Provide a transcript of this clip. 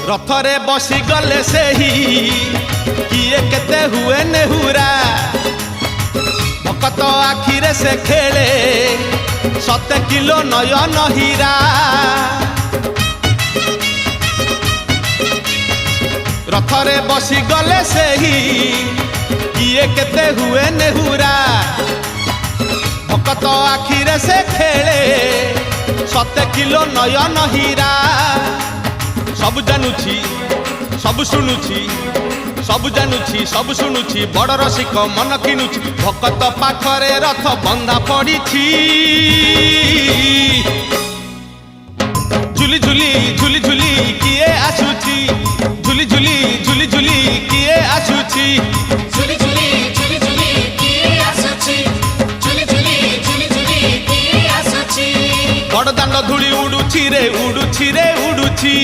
रथरे बसी गले से ही किए केते हुए नेहुरा भकत आखिरे से खेले 7 किलो नयन हीरा रथरे बसी गले से ही किए केते हुए नेहुरा भकत आखिरे से खेले 7 किलो नयन हीरा सब जानुछि सब शुणुछि सब जानुछि सब शुणुछि बड़ रसिक मन किनुछि भकत पाखरे रथ बंधा पड़िछि झुली झुली झुली झुली किए आसुछि झुली झुली झुली झुली किए आसुछि झुली झुली झुली झुली किए आसुछि झुली झुली झुली झुली किए आसुछि बड़ दांड धूली उडुछि रे उडुछि रे उडुछि